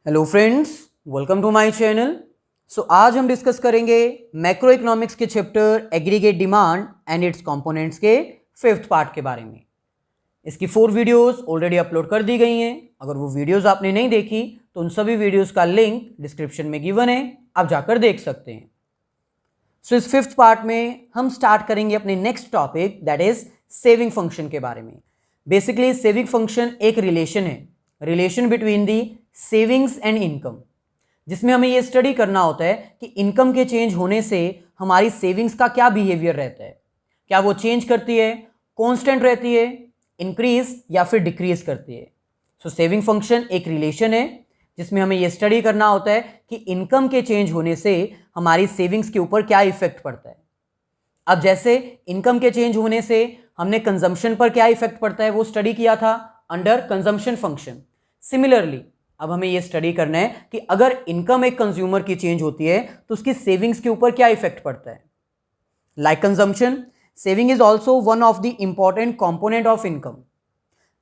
Hello friends, welcome to my channel. आज हम discuss करेंगे मैक्रो इकोनॉमिक्स के chapter aggregate demand and its components के 5th पार्ट के बारे में। इसकी 4 वीडियोस ऑलरेडी अपलोड कर दी गई हैं। अगर वो वीडियोस आपने नहीं देखी तो उन सभी वीडियोस का लिंक डिस्क्रिप्शन में गिवन है, आप जाकर देख सकते हैं। इस 5th पार्ट में हम स्टार्ट करेंगे अपने next topic that is saving function के बारे में। बेसिकली सेविंग फंक्शन एक रिलेशन है, relation between the savings and income, जिसमें हमें यह स्टडी करना होता है कि इनकम के चेंज होने से हमारी सेविंग्स का क्या बिहेवियर रहता है, क्या वो चेंज करती है, कांस्टेंट रहती है, इंक्रीज या फिर डिक्रीज करती है। सेविंग फंक्शन एक रिलेशन है जिसमें हमें यह स्टडी करना होता है कि इनकम के चेंज होने से हमारी सेविंग्स के ऊपर क्या इफेक्ट पड़ता है। अब जैसे इनकम के चेंज होने से हमने कंजम्पशन पर क्या इफेक्ट पड़ता है वो स्टडी किया था अंडर कंजम्पशन फंक्शन। सिमिलरली अब हमें यह स्टडी करना है कि अगर इनकम एक कंज्यूमर की चेंज होती है तो उसकी सेविंग्स के ऊपर क्या इफेक्ट पड़ता है। Like consumption, saving is also one of the important component of income.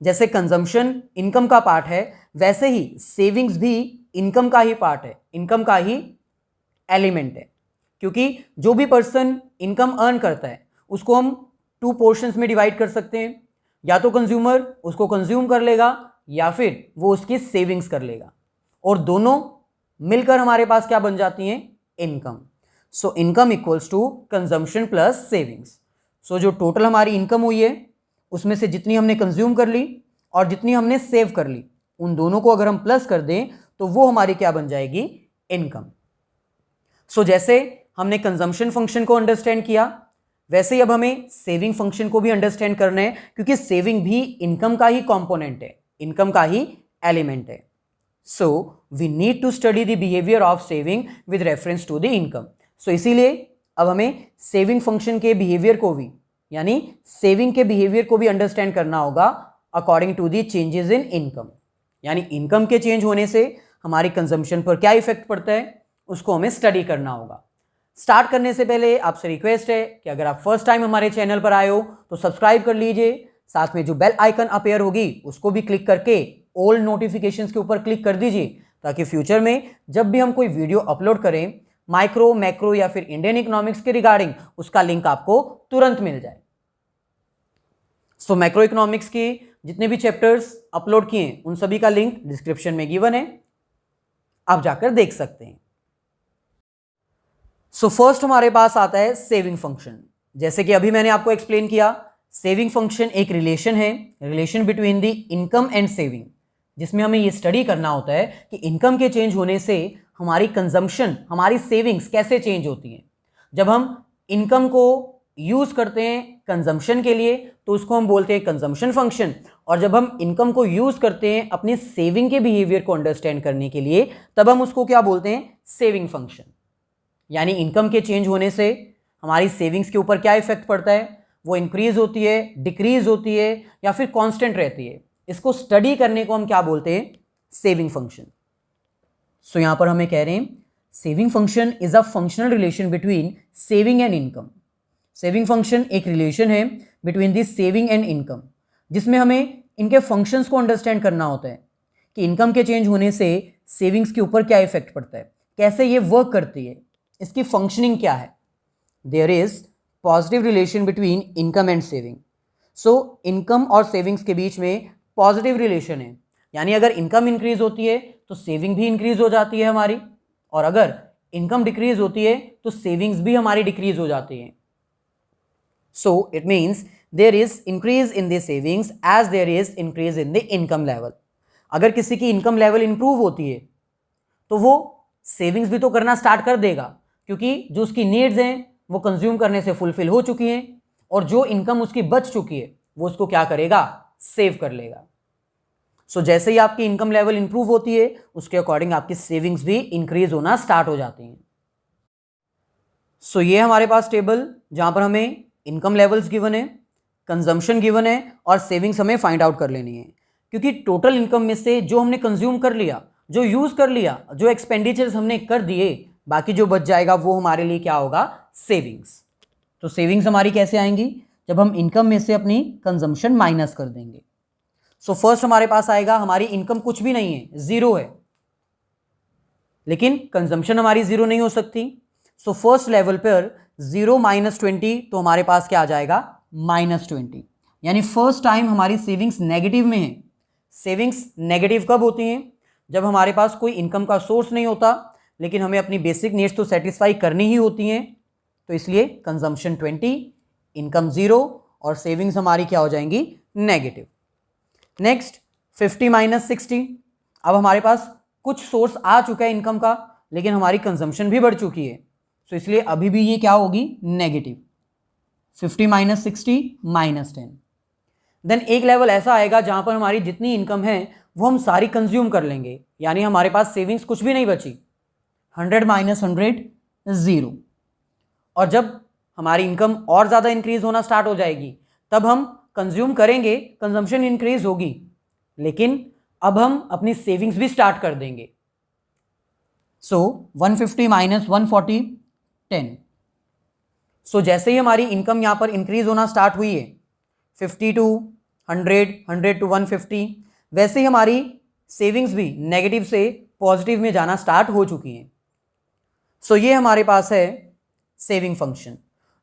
जैसे कंजम्पशन इनकम का पार्ट है, वैसे ही सेविंग्स भी इनकम का ही पार्ट है, इनकम का ही एलिमेंट है। क्योंकि जो भी पर्सन इनकम अर्न करता है उसको हम 2 पोर्शंस में डिवाइड कर सकते हैं, या तो कंज्यूमर उसको कंज्यूम कर लेगा या फिर वो उसकी सेविंग्स कर लेगा, और दोनों मिलकर हमारे पास क्या बन जाती हैं, income. Income equals to consumption plus savings. जो टोटल हमारी इनकम हुई है उसमें से जितनी हमने कंज्यूम कर ली और जितनी हमने सेव कर ली, उन दोनों को अगर हम प्लस कर दें तो वो हमारी क्या बन जाएगी, इनकम। जैसे हमने कंजम्पशन फंक्शन को अंडरस्टैंड किया, वैसे ही अब हमें सेविंग फंक्शन को भी अंडरस्टैंड करना है, क्योंकि सेविंग भी इनकम का ही कंपोनेंट है, इनकम का ही एलिमेंट है। We need to study the behaviour of saving with reference to the income. इसीलिए अब हमें सेविंग फंक्शन के बिहेवियर को भी, यानी सेविंग के बिहेवियर को भी अंडरस्टैंड करना होगा according to the changes in income. यानी इनकम के चेंज होने से हमारी कंजम्पशन पर क्या इफेक्ट पड़ता है उसको हमें स्टडी करना होगा। स्टार्ट करने से पहले आपसे रिक्वेस्ट है कि अगर आप फर्स्ट टाइम हमारे चैनल पर आए हो तो सब्सक्राइब कर लीजिए, साथ में जो बेल आइकन अपीयर होगी उसको भी क्लिक करके ऑल नोटिफिकेशंस के ऊपर क्लिक कर दीजिए, ताकि फ्यूचर में जब भी हम कोई वीडियो अपलोड करें माइक्रो, मैक्रो या फिर इंडियन इकोनॉमिक्स के रिगार्डिंग, उसका लिंक आपको तुरंत मिल जाए। मैक्रो इकोनॉमिक्स के जितने भी चैप्टर्स अपलोड किए उन सभी का लिंक डिस्क्रिप्शन में गिवन है, आप जाकर देख सकते हैं। फर्स्ट हमारे पास आता है सेविंग फंक्शन। जैसे कि अभी मैंने आपको एक्सप्लेन किया, सेविंग फंक्शन एक रिलेशन है, relation between the income and saving, जिसमें हमें ये स्टडी करना होता है कि इनकम के चेंज होने से हमारी कंजम्पशन, हमारी सेविंग्स कैसे चेंज होती हैं। जब हम इनकम को यूज करते हैं कंजम्पशन के लिए तो उसको हम बोलते हैं कंजम्पशन फंक्शन, और जब हम इनकम को यूज करते हैं अपने सेविंग के बिहेवियर को अंडरस्टैंड करने के लिए तब हम उसको क्या बोलते हैं, सेविंग फंक्शन। यानी इनकम के चेंज होने से हमारी सेविंग्स के ऊपर क्या इफेक्ट पड़ता है, वो इंक्रीज होती है, डिक्रीज होती है या फिर कांस्टेंट रहती है, इसको स्टडी करने को हम क्या बोलते हैं, सेविंग फंक्शन। यहां पर हमें कह रहे हैं saving function is a functional relation between saving and income. Saving function एक रिलेशन है between the saving and income, जिसमें हमें इनके फंक्शंस को अंडरस्टैंड करना होता है कि इनकम के चेंज होने से सेविंग्स के ऊपर क्या इफेक्ट पड़ता है, कैसे ये वर्क करती है, इसकी फंक्शनिंग क्या है। There is positive relation between income and saving. Income और सेविंग्स के बीच में पॉजिटिव रिलेशन है, यानी अगर इनकम इंक्रीज होती है तो सेविंग भी इंक्रीज हो जाती है हमारी, और अगर इनकम डिक्रीज होती है तो सेविंग्स भी हमारी डिक्रीज हो जाती हैं। It means there is increase in the savings as there is increase in the income level. अगर किसी की इनकम लेवल इंप्रूव होती है तो वो सेविंग्स भी तो करना स्टार्ट कर देगा, क्योंकि जो उसकी नीड्स हैं वो कंज्यूम करने से फुलफिल हो चुकी हैं, और जो इनकम उसकी बच चुकी है वो उसको क्या करेगा, सेव कर लेगा। जैसे ही आपकी इनकम लेवल इंप्रूव होती है उसके अकॉर्डिंग आपकी सेविंग्स भी इंक्रीज होना स्टार्ट हो जाती हैं। ये हमारे पास टेबल जहां पर हमें इनकम लेवल्स गिवन है, कंजम्पशन गिवन है और सेविंग्स हमें फाइंड आउट कर लेनी है, क्योंकि टोटल इनकम में से जो हमने कंज्यूम कर लिया, जो यूज कर लिया, जो एक्सपेंडिचर्स हमने कर दिए, बाकी जो बच जाएगा वो हमारे लिए क्या होगा, सेविंग्स। सेविंग्स हमारी कैसे आएंगी, जब हम इनकम में से अपनी कंजम्पशन माइनस कर देंगे। फर्स्ट हमारे पास आएगा, हमारी इनकम कुछ भी नहीं है, जीरो है, लेकिन कंजम्पशन हमारी जीरो नहीं हो सकती। सो फर्स्ट लेवल पर 0 - 20, तो हमारे पास क्या आ जाएगा -20, यानी फर्स्ट टाइम हमारी सेविंग्स नेगेटिव में है। सेविंग्स नेगेटिव कब होती हैं? जब हमारे पास कोई इनकम का सोर्स नहीं होता, लेकिन हमें अपनी बेसिक नीड्स तो सेटिस्फाई करनी ही होती हैं। तो इसलिए कंजम्पशन 20, इनकम 0 और सेविंग्स हमारी क्या हो जाएंगी नेगेटिव। नेक्स्ट 50 - 60। अब हमारे पास कुछ सोर्स आ चुका है इनकम का, लेकिन हमारी कंजम्पशन भी बढ़ चुकी है, तो इसलिए अभी भी ये क्या होगी नेगेटिव। 50 - 60 -10। देन एक लेवल ऐसा आएगा जहां पर हमारी जितनी इनकम है वो हम सारी कंज्यूम कर लेंगे, यानी हमारे पास सेविंग्स कुछ भी नहीं बची। 100 - 100 0। और जब हमारी इनकम और ज़्यादा इंक्रीज होना स्टार्ट हो जाएगी, तब हम कंज्यूम करेंगे, कंजम्पशन इंक्रीज होगी, लेकिन अब हम अपनी सेविंग्स भी स्टार्ट कर देंगे। सो 150 - 140 10। सो जैसे ही हमारी इनकम यहां पर इंक्रीज होना स्टार्ट हुई है 50 to 100, 100 to 150, वैसे ही हमारी सेविंग्स भी नेगेटिव से पॉजिटिव में जाना स्टार्ट हो चुकी हैं। सो ये हमारे पास है सेविंग फंक्शन,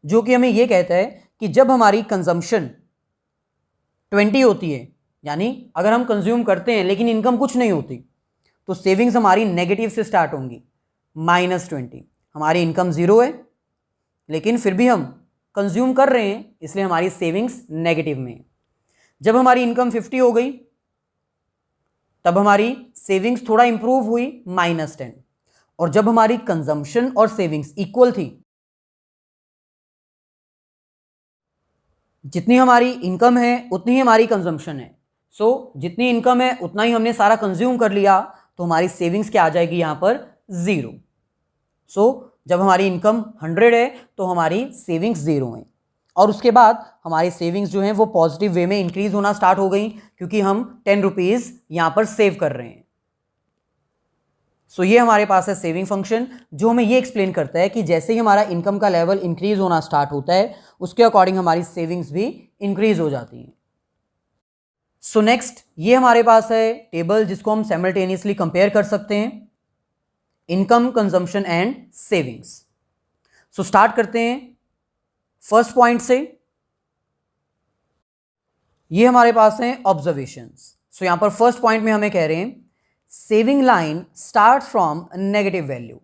जो कि हमें ये कहता है कि जब हमारी कंजम्पशन 20 होती है, यानी अगर हम कंज्यूम करते हैं लेकिन इनकम कुछ नहीं होती, तो सेविंग्स हमारी नेगेटिव से स्टार्ट होंगी -20। हमारी इनकम 0 है, लेकिन फिर भी हम कंज्यूम कर रहे हैं, इसलिए हमारी सेविंग्स नेगेटिव में है। जब हमारी इनकम 50 हो गई, तब हमारी सेविंग्स थोड़ा इंप्रूव हुई -10। और जब हमारी कंजम्पशन और सेविंग्स इक्वल थी, जितनी हमारी इनकम है उतनी ही हमारी कंजम्पशन है, सो जितनी इनकम है उतना ही हमने सारा कंज्यूम कर लिया, तो हमारी सेविंग्स क्या आ जाएगी यहां पर 0। सो जब हमारी इनकम 100 है तो हमारी सेविंग्स 0 है, और उसके बाद हमारी सेविंग्स जो हैं वो पॉजिटिव वे में इंक्रीज होना स्टार्ट हो गई, क्योंकि हम 10 रुपीज़ यहां पर सेव कर रहे हैं। सो ये हमारे पास है सेविंग फंक्शन, जो हमें ये एक्सप्लेन करता है कि जैसे ही हमारा इनकम का लेवल इंक्रीज होना स्टार्ट होता है, उसके अकॉर्डिंग हमारी सेविंग्स भी इंक्रीज हो जाती हैं। सो नेक्स्ट ये हमारे पास है टेबल, जिसको हम साइमल्टेनियसली कंपेयर कर सकते हैं, income, consumption and savings. So start करते हैं फर्स्ट पॉइंट से। ये हमारे पास हैं ऑब्जर्वेशंस। सो यहां पर फर्स्ट पॉइंट में हमें कह रहे हैं saving line starts from a negative value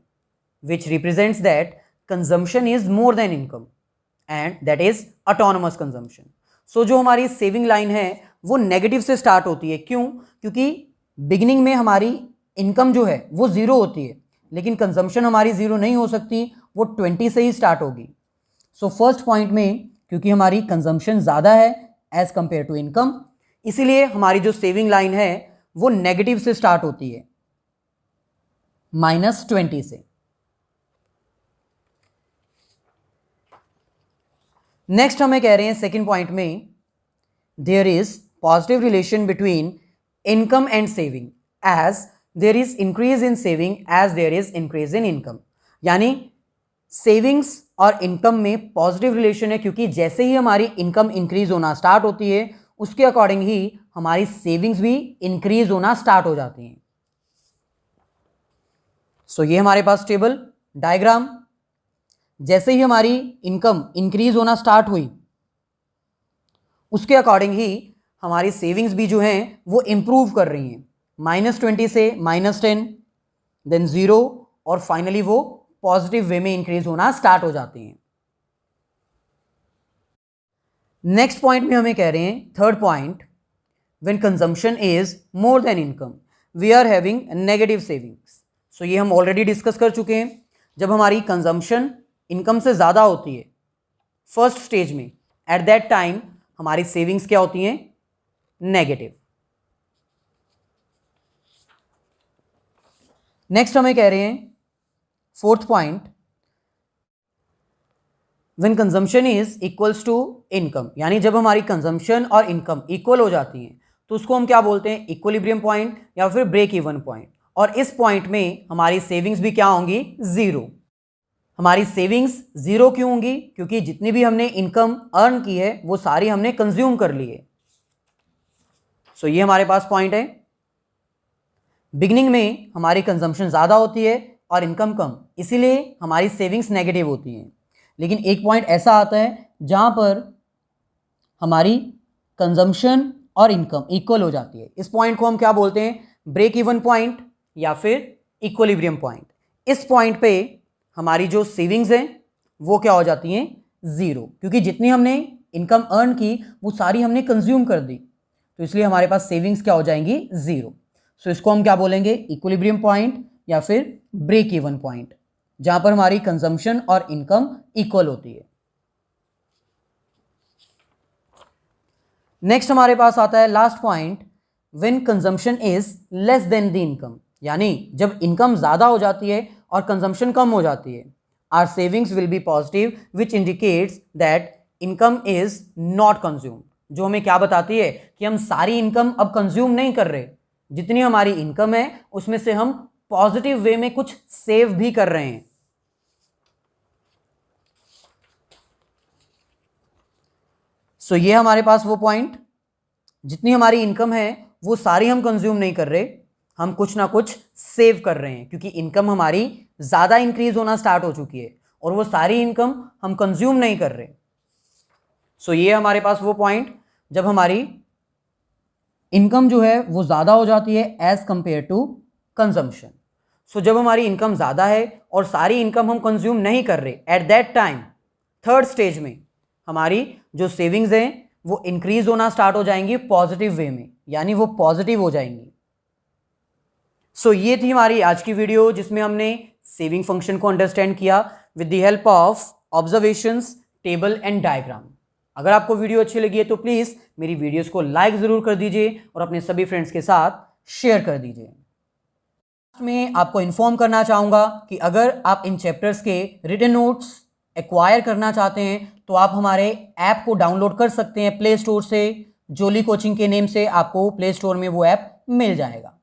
which represents that consumption is more than income and that is autonomous consumption. So जो हमारी सेविंग लाइन है वो नेगेटिव से स्टार्ट होती है। क्यों? क्योंकि बिगिनिंग में हमारी इनकम जो है वो 0 होती है, लेकिन कंजम्पशन हमारी 0 नहीं हो सकती, वो 20 से ही स्टार्ट होगी। सो फर्स्ट पॉइंट में क्योंकि हमारी कंजम्पशन ज़्यादा है एज कंपेयर टू इनकम, इसीलिए हमारी जो सेविंग लाइन है वो नेगेटिव से स्टार्ट होती है, -20 से। नेक्स्ट हमें कह रहे हैं सेकेंड पॉइंट में, there is positive relation between income and saving as there is increase in saving as there is increase in income. यानी सेविंग्स और इनकम में पॉजिटिव रिलेशन है, क्योंकि जैसे ही हमारी इनकम इंक्रीज होना स्टार्ट होती है, उसके अकॉर्डिंग ही हमारी सेविंग्स भी इंक्रीज होना स्टार्ट हो जाती हैं। सो ये हमारे पास टेबल डायग्राम, जैसे ही हमारी इनकम इंक्रीज होना स्टार्ट हुई, उसके अकॉर्डिंग ही हमारी सेविंग्स भी जो हैं वो इंप्रूव कर रही हैं, -20 से -10, देन 0, और फाइनली वो पॉजिटिव वे में इंक्रीज होना स्टार्ट हो जाती हैं। नेक्स्ट पॉइंट में हमें कह रहे हैं third point, when consumption is more than income we are having negative savings. So ये हम ऑलरेडी डिस्कस कर चुके हैं। जब हमारी कंजम्पशन इनकम से ज़्यादा होती है फर्स्ट स्टेज में, एट दैट टाइम हमारी सेविंग्स क्या होती हैं नेगेटिव। नेक्स्ट हमें कह रहे हैं fourth point, when consumption is equals to income, यानी जब हमारी कंजम्पशन और इनकम इक्वल हो जाती हैं तो उसको हम क्या बोलते हैं इक्विलिब्रियम पॉइंट या फिर ब्रेक इवन पॉइंट। और इस पॉइंट में हमारी सेविंग्स भी क्या होंगी 0। हमारी सेविंग्स 0 क्यों होंगी? क्योंकि जितनी भी हमने इनकम अर्न की है वो सारी हमने कंज्यूम कर ली है। सो ये हमारे पास पॉइंट है। बिगिनिंग में हमारी कंजम्पशन ज़्यादा होती है और इनकम कम, इसीलिए हमारी सेविंग्स नेगेटिव होती हैं। लेकिन एक पॉइंट ऐसा आता है जहाँ पर हमारी कंजम्पशन और इनकम इक्वल हो जाती है। इस पॉइंट को हम क्या बोलते हैं? ब्रेक इवन पॉइंट या फिर इक्विलिब्रियम पॉइंट। इस पॉइंट पे हमारी जो सेविंग्स हैं वो क्या हो जाती हैं? ज़ीरो, क्योंकि जितनी हमने इनकम अर्न की वो सारी हमने कंज्यूम कर दी, तो इसलिए हमारे पास सेविंग्स क्या हो जाएंगी? ज़ीरो। सो इसको हम क्या बोलेंगे? इक्विलिब्रियम पॉइंट या फिर ब्रेक इवन पॉइंट, जहां पर हमारी कंजम्पशन और इनकम इक्वल होती है। नेक्स्ट हमारे पास आता है last point, when consumption is less than the income, यानी जब इनकम ज्यादा हो जाती है और कंजम्पशन कम हो जाती है। Our savings will be positive which indicates that income is not consumed, जो हमें क्या बताती है कि हम सारी इनकम अब कंज्यूम नहीं कर रहे, जितनी हमारी इनकम है उसमें से हम पॉजिटिव वे में कुछ सेव भी कर रहे हैं। सो ये हमारे पास वो पॉइंट, जितनी हमारी इनकम है वो सारी हम कंज्यूम नहीं कर रहे, हम कुछ ना कुछ सेव कर रहे हैं, क्योंकि इनकम हमारी ज्यादा इंक्रीज होना स्टार्ट हो चुकी है और वो सारी इनकम हम कंज्यूम नहीं कर रहे। सो ये हमारे पास वो पॉइंट जब हमारी इनकम जो है वो ज्यादा हो जाती है एज कंपेयर टू कंजम्पशन। सो जब हमारी इनकम ज्यादा है और सारी इनकम हम कंज्यूम नहीं कर रहे, eight that time third stage में हमारी जो सेविंग्स हैं वो इंक्रीज होना स्टार्ट हो जाएंगी पॉजिटिव वे में, यानी वो पॉजिटिव हो जाएंगी। सो ये थी हमारी आज की वीडियो, जिसमें हमने सेविंग फंक्शन को अंडरस्टैंड किया with the help of observations, table and diagram. अगर आपको वीडियो अच्छी लगी है तो प्लीज मेरी वीडियोस को लाइक जरूर कर दीजिए और अपने सभी फ्रेंड्स के साथ शेयर कर दीजिए। मैं आपको इन्फॉर्म करना चाहूंगा कि अगर आप इन चैप्टर्स के रिटन नोट्स एक्वायर करना चाहते हैं तो आप हमारे ऐप को डाउनलोड कर सकते हैं प्ले स्टोर से। जोली कोचिंग के नेम से आपको प्ले स्टोर में वो ऐप मिल जाएगा।